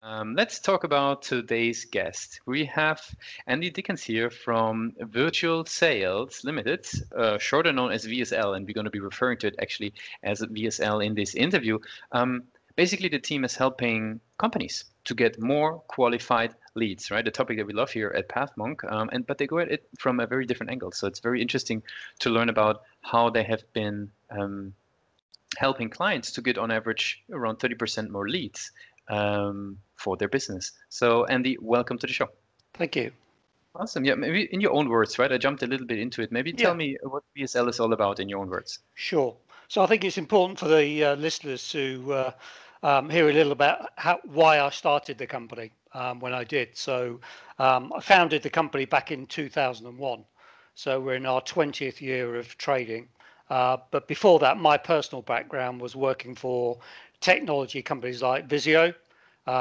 Let's talk about today's guest. We have Andy Dickens here from Virtual Sales Limited, shorter known as VSL, and we're going to be referring to it actually as VSL in this interview. Basically, the team is helping companies to get more qualified leads, right? The topic that we love here at PathMonk, but they go at it from a very different angle. So it's very interesting to learn about how they have been helping clients to get on average around 30% more leads for their business. So Andy, welcome to the show. Thank you. Awesome. Yeah, maybe in your own words, right? I jumped a little bit into it. Maybe tell me what VSL is all about in your own words. Sure. So I think it's important for the listeners to hear a little about why I started the company when I did. So I founded the company back in 2001. So we're in our 20th year of trading. But before that, my personal background was working for technology companies like Visio.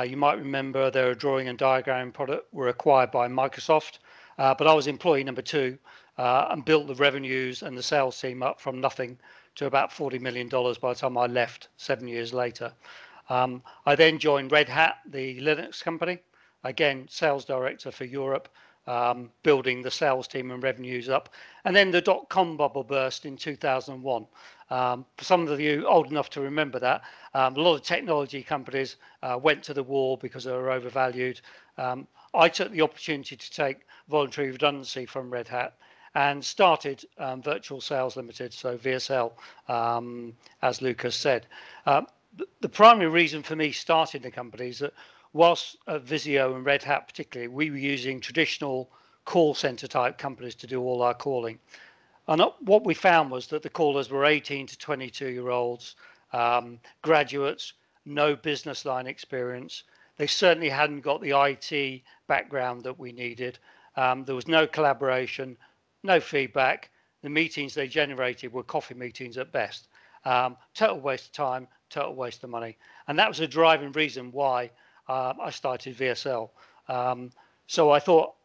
You might remember they're a drawing and diagram product, were acquired by Microsoft. But I was employee number 2 and built the revenues and the sales team up from nothing to about $40 million by the time I left 7 years later. I then joined Red Hat, the Linux company, again, sales director for Europe, building the sales team and revenues up. And then the dot-com bubble burst in 2001. For some of you old enough to remember that, a lot of technology companies went to the wall because they were overvalued. I took the opportunity to take voluntary redundancy from Red Hat and started Virtual Sales Limited, so VSL, as Lucas said. The primary reason for me starting the company is that whilst at Visio and Red Hat particularly, we were using traditional call center type companies to do all our calling. And what we found was that the callers were 18 to 22-year-olds, graduates, no business line experience. They certainly hadn't got the IT background that we needed. There was no collaboration, no feedback. The meetings they generated were coffee meetings at best. Total waste of time, total waste of money. And that was a driving reason why I started VSL. So I thought,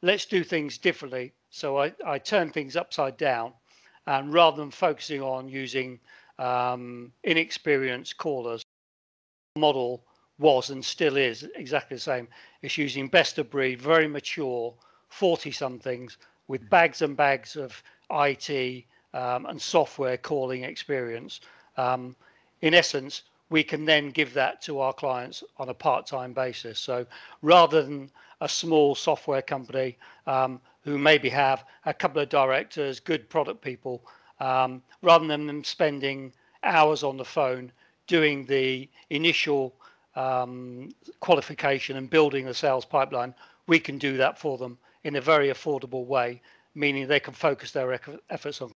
let's do things differently. So I turned things upside down, and rather than focusing on using inexperienced callers, the model was and still is exactly the same. It's using best of breed, very mature 40-somethings with bags and bags of IT and software calling experience. In essence, we can then give that to our clients on a part-time basis. So rather than a small software company who maybe have a couple of directors, good product people, rather than them spending hours on the phone doing the initial qualification and building the sales pipeline, we can do that for them in a very affordable way, meaning they can focus their efforts on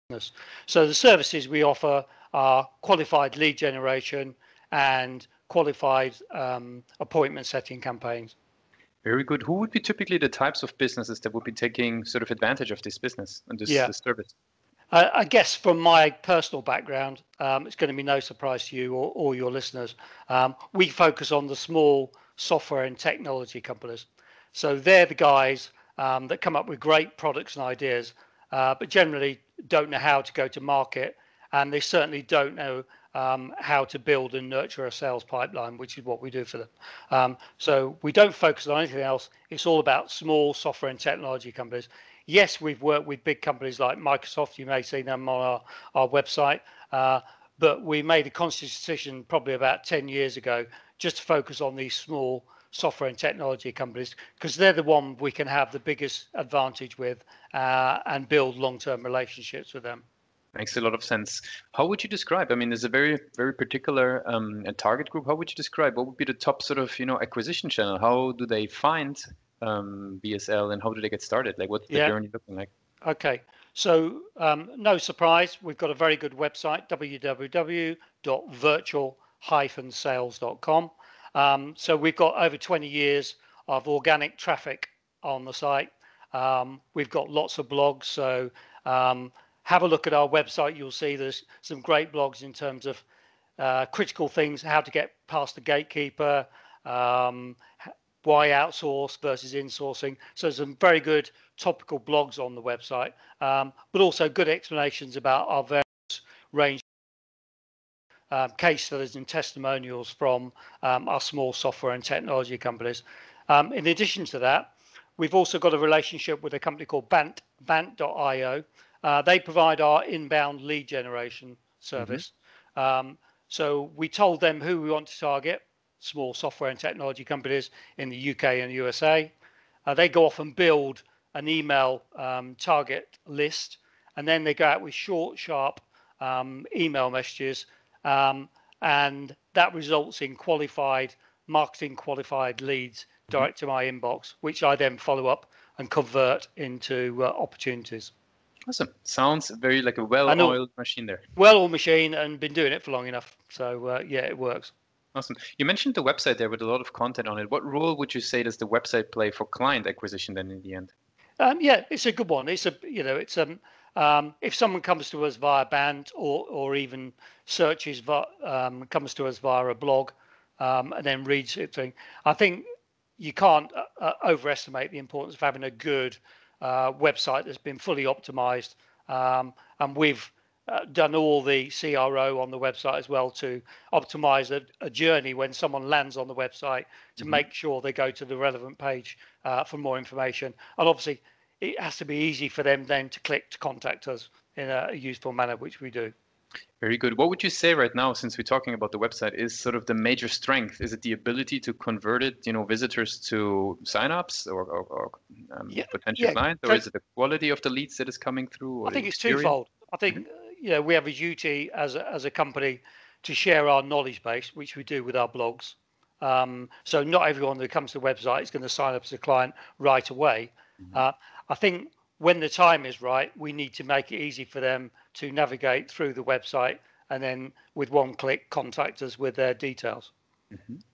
business. So the services we offer are qualified lead generation and qualified appointment setting campaigns. Very good. Who would be typically the types of businesses that would be taking sort of advantage of this business and this service? I guess from my personal background, it's going to be no surprise to you or your listeners. We focus on the small software and technology companies. So they're the guys that come up with great products and ideas, but generally don't know how to go to market, and they certainly don't know how to build and nurture a sales pipeline, which is what we do for them. So we don't focus on anything else. It's all about small software and technology companies. Yes, we've worked with big companies like Microsoft. You may see them on our website. But we made a conscious decision probably about 10 years ago just to focus on these small software and technology companies because they're the one we can have the biggest advantage with and build long-term relationships with them. Makes a lot of sense. How would you describe? I mean, there's a very, very particular target group. How would you describe? What would be the top sort of, acquisition channel? How do they find VSL and how do they get started? Like, what's the journey looking like? Okay. So no surprise, we've got a very good website, www.virtual-sales.com. So we've got over 20 years of organic traffic on the site. We've got lots of blogs. So have a look at our website. You'll see there's some great blogs in terms of critical things, how to get past the gatekeeper, why outsource versus insourcing. So some very good topical blogs on the website, but also good explanations about our various range case studies and testimonials from our small software and technology companies. In addition to that, we've also got a relationship with a company called Bant.io. They provide our inbound lead generation service. So we told them who we want to target, small software and technology companies in the UK and USA. They go off and build an email target list, and then they go out with short, sharp email messages, and that results in marketing qualified leads direct to my inbox, which I then follow up and convert into opportunities. Awesome. Sounds very like a well-oiled machine there. Well-oiled machine, and been doing it for long enough. So yeah, it works. Awesome. You mentioned the website there with a lot of content on it. What role would you say does the website play for client acquisition then in the end? Yeah, it's a good one. It's if someone comes to us via Band or even searches comes to us via a blog and then reads it thing, I think you can't overestimate the importance of having a good website that's been fully optimized, and we've done all the CRO on the website as well to optimize a journey when someone lands on the website to make sure they go to the relevant page for more information. And obviously, it has to be easy for them then to click to contact us in a useful manner, which we do. Very good. What would you say right now, since we're talking about the website, is sort of the major strength? Is it the ability to convert it, visitors to signups or potential clients, or is it the quality of the leads that is coming through? I think it's twofold. I think we have a duty as a company to share our knowledge base, which we do with our blogs. So not everyone that comes to the website is going to sign up as a client right away. I think when the time is right, we need to make it easy for them to navigate through the website and then with one click contact us with their details.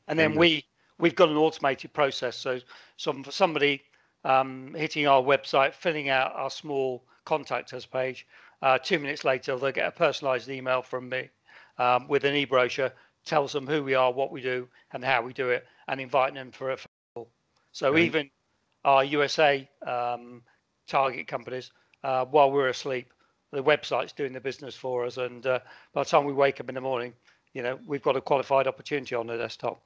And then we've got an automated process. So for somebody hitting our website, filling out our small contact us page, 2 minutes later they'll get a personalized email from me with an e-brochure, tells them who we are, what we do and how we do it, and inviting them for a phone call. So even our USA target companies, while we're asleep, the website's doing the business for us, and by the time we wake up in the morning, we've got a qualified opportunity on the desktop.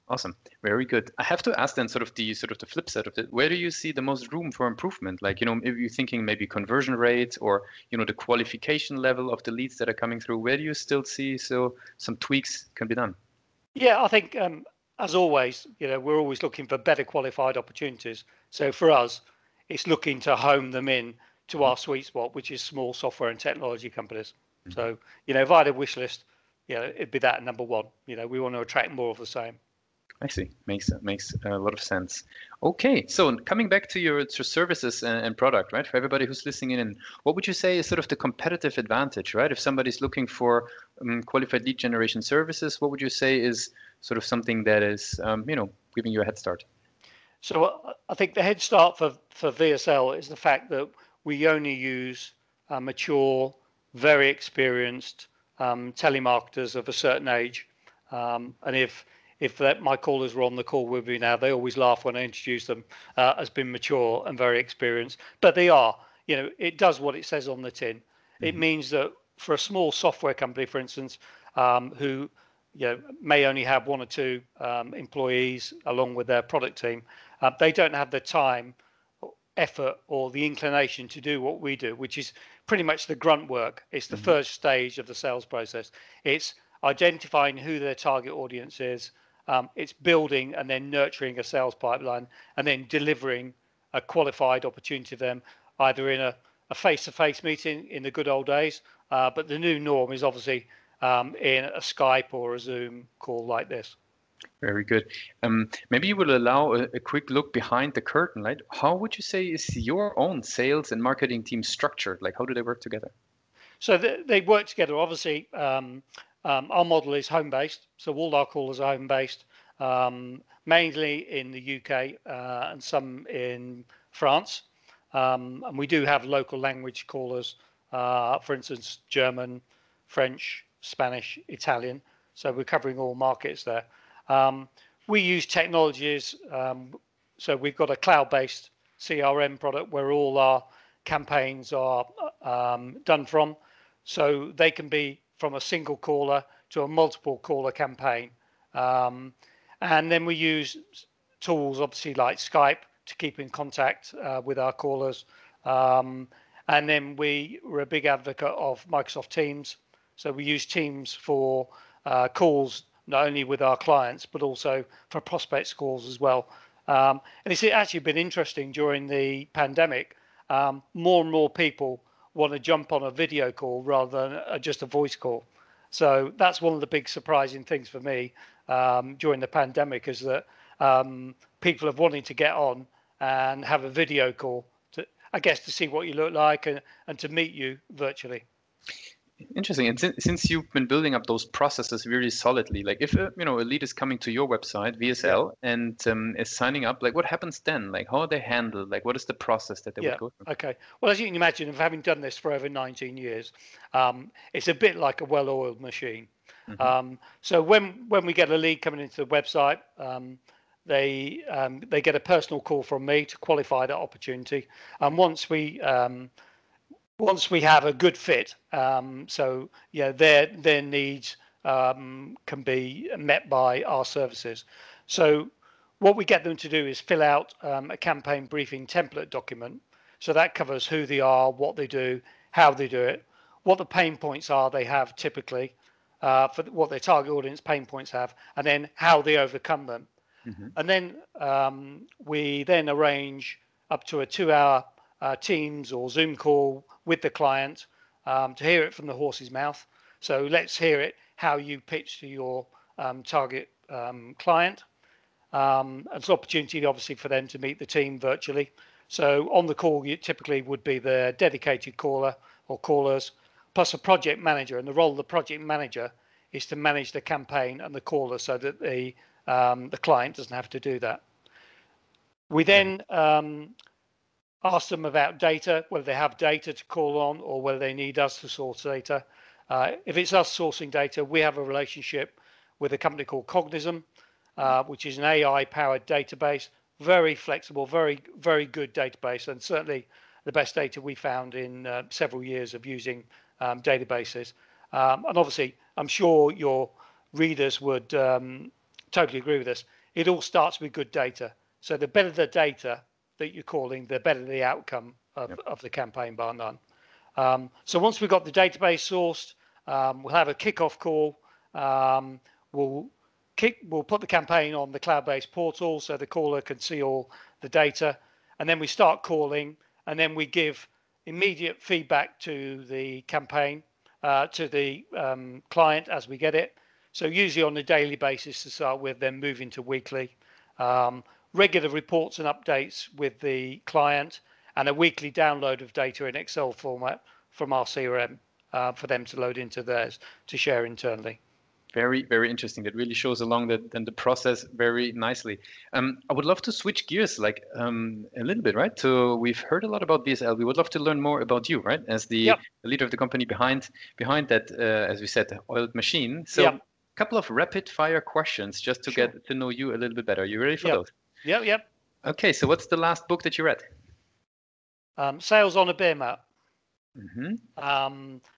Awesome, very good. I have to ask then, sort of the flip side of it. Where do you see the most room for improvement? Like, if you're thinking maybe conversion rate or the qualification level of the leads that are coming through, where do you still see some tweaks can be done? Yeah, I think as always, we're always looking for better qualified opportunities. So for us, it's looking to home them in to our sweet spot, which is small software and technology companies. So, if I had a wish list, it'd be that number one. We want to attract more of the same. I see. Makes a lot of sense. Okay, so coming back to your services and product, right? For everybody who's listening in, what would you say is sort of the competitive advantage, right? If somebody's looking for qualified lead generation services, what would you say is sort of something that is, giving you a head start? So I think the head start for VSL is the fact that we only use mature, very experienced telemarketers of a certain age, and if my callers were on the call with me now, they always laugh when I introduce them as being mature and very experienced. But they are, it does what it says on the tin. It means that for a small software company, for instance, who may only have 1 or 2 employees along with their product team, they don't have the time, effort, or the inclination to do what we do, which is pretty much the grunt work. It's the first stage of the sales process. It's identifying who their target audience is. It's building and then nurturing a sales pipeline, and then delivering a qualified opportunity to them, either in a face-to-face meeting in the good old days, but the new norm is obviously in a Skype or a Zoom call like this. Very good. Maybe you will allow a quick look behind the curtain, right? How would you say is your own sales and marketing team structured? Like, how do they work together? So they work together. Obviously, our model is home-based, so all our callers are home-based, mainly in the UK and some in France. And we do have local language callers, for instance, German, French, Spanish, Italian. So we're covering all markets there. We use technologies. So we've got a cloud-based CRM product where all our campaigns are done from. So they can be from a single caller to a multiple caller campaign. And then we use tools, obviously, like Skype to keep in contact with our callers. And then we're a big advocate of Microsoft Teams. So we use Teams for calls, not only with our clients, but also for prospects calls as well. And it's actually been interesting during the pandemic. More and more people want to jump on a video call rather than just a voice call. So that's one of the big surprising things for me during the pandemic, is that people have wanted to get on and have a video call to, I guess, to see what you look like and to meet you virtually. Interesting. And since you've been building up those processes really solidly, like if a lead is coming to your website, VSL, and is signing up, like what happens then? Like how are they handled? Like what is the process that they would go through? Okay. Well, as you can imagine, of having done this for over 19 years, it's a bit like a well-oiled machine. So when we get a lead coming into the website, they get a personal call from me to qualify that opportunity. And once we have a good fit, so their needs can be met by our services. So what we get them to do is fill out a campaign briefing template document. So that covers who they are, what they do, how they do it, what the pain points are they have typically, for what their target audience pain points have, and then how they overcome them. And then we then arrange up to a 2-hour Teams or Zoom call with the client to hear it from the horse's mouth. So let's hear it, how you pitch to your target client. And it's an opportunity, obviously, for them to meet the team virtually. So on the call, you typically would be the dedicated caller or callers, plus a project manager. And the role of the project manager is to manage the campaign and the caller so that the client doesn't have to do that. We then ask them about data, whether they have data to call on or whether they need us to source data. If it's us sourcing data, we have a relationship with a company called Cognism, which is an AI-powered database, very flexible, very, very good database, and certainly the best data we found in several years of using databases. And obviously, I'm sure your readers would totally agree with this. It all starts with good data. So the better the data that you're calling, the better the outcome of the campaign, bar none. So once we've got the database sourced, we'll have a kickoff call. We'll put the campaign on the cloud-based portal so the caller can see all the data, and then we start calling, and then we give immediate feedback to the campaign, to the client as we get it. So usually on a daily basis to start with, then moving to weekly. Regular reports and updates with the client, and a weekly download of data in Excel format from our CRM for them to load into theirs to share internally. Very, very interesting. That really shows along the process very nicely. I would love to switch gears like a little bit, right? So we've heard a lot about VSL. We would love to learn more about you, right? As the leader of the company behind that, as we said, oiled machine. So a couple of rapid fire questions just to get to know you a little bit better. You ready for those? Yep. Okay, so what's the last book that you read? Sales on a Beer Mat.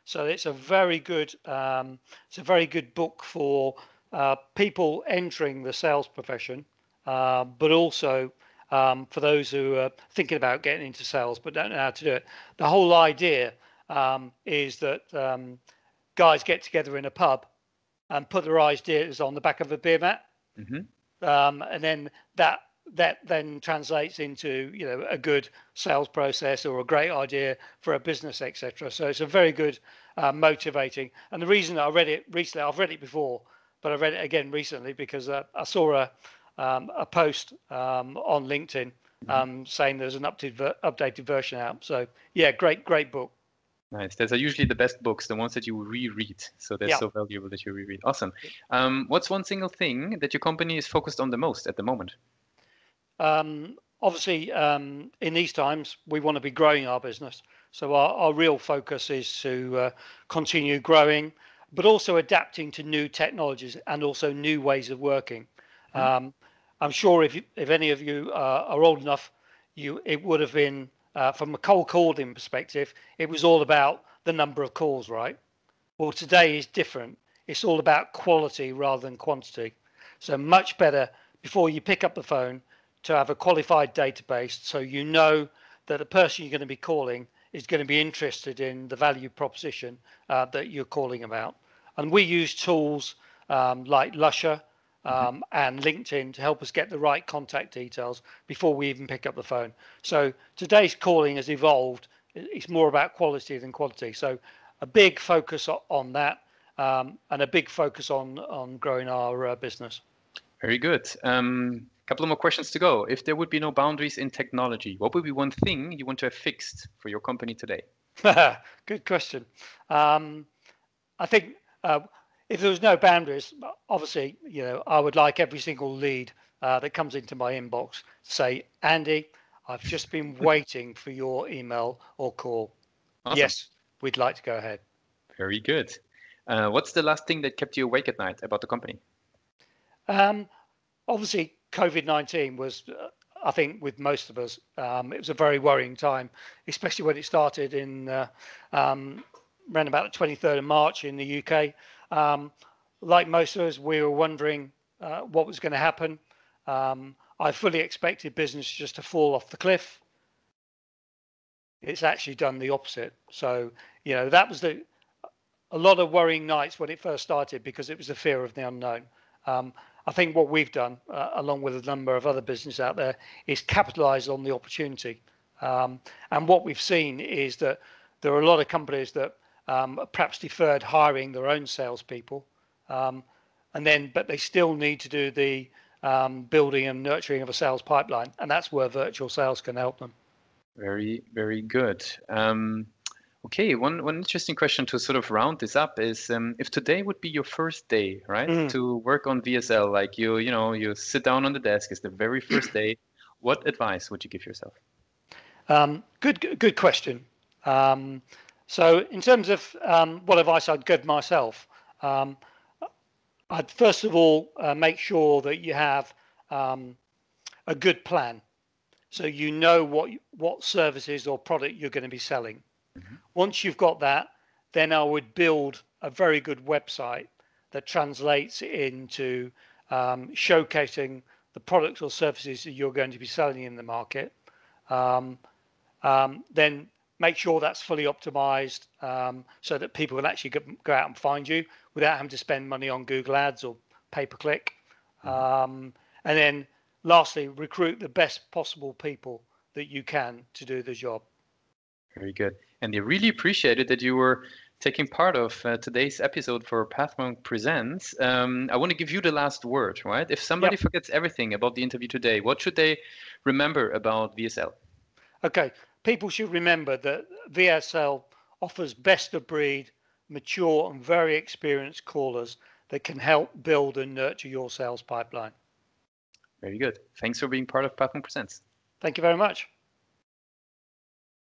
So it's a very good book for people entering the sales profession, but also for those who are thinking about getting into sales but don't know how to do it. The whole idea is that guys get together in a pub and put their ideas on the back of a beer mat, and then that then translates into a good sales process or a great idea for a business, etc. So it's a very good motivating. And the reason that I read it recently, I've read it before, but I read it again recently because I saw a post on LinkedIn saying there's an updated version out. So yeah, great book. Nice. Those are usually the best books, the ones that you reread. So they're so valuable that you reread. Awesome. What's one single thing that your company is focused on the most at the moment? Obviously, in these times, we want to be growing our business. So our real focus is to continue growing, but also adapting to new technologies and also new ways of working. I'm sure if any of you are old enough, it would have been, from a cold calling perspective, it was all about the number of calls, right? Well, today is different. it's all about quality rather than quantity. So much better before you pick up the phone to have a qualified database, so you know that the person you're going to be calling is going to be interested in the value proposition that you're calling about. And we use tools like Lusher and LinkedIn to help us get the right contact details before we even pick up the phone. So today's calling has evolved. It's more about quality than quantity. So a big focus on that, and a big focus on growing our business. Very good. Couple of more questions to go. If there would be no boundaries in technology, what would be one thing you want to have fixed for your company today? Good question. I think if there was no boundaries, obviously, I would like every single lead that comes into my inbox to say, Andy, I've just been waiting for your email or call. Awesome. Yes, we'd like to go ahead. Very good. What's the last thing that kept you awake at night about the company? Obviously, COVID-19 was, I think, with most of us, it was a very worrying time, especially when it started in around about the 23rd of March in the UK. Like most of us, we were wondering what was going to happen. I fully expected business just to fall off the cliff. It's actually done the opposite. So, that was a lot of worrying nights when it first started, because it was the fear of the unknown. I think what we've done, along with a number of other businesses out there, is capitalize on the opportunity. And what we've seen is that there are a lot of companies that perhaps deferred hiring their own salespeople, but they still need to do the building and nurturing of a sales pipeline, and that's where virtual sales can help them. Very, very good. Okay, one interesting question to sort of round this up is, if today would be your first day, right, to work on VSL, like you sit down on the desk, it's the very first day, what advice would you give yourself? Good question. So in terms of what advice I'd give myself, I'd first of all make sure that you have a good plan, so you know what services or product you're going to be selling. Once you've got that, then I would build a very good website that translates into showcasing the products or services that you're going to be selling in the market. Then make sure that's fully optimized, so that people can actually go out and find you without having to spend money on Google Ads or pay-per-click. And then lastly, recruit the best possible people that you can to do the job. Very good. And I really appreciated that you were taking part of today's episode for Pathmark Presents. I want to give you the last word, right? If somebody forgets everything about the interview today, what should they remember about VSL? Okay, people should remember that VSL offers best of breed, mature and very experienced callers that can help build and nurture your sales pipeline. Very good. Thanks for being part of Pathmark Presents. Thank you very much.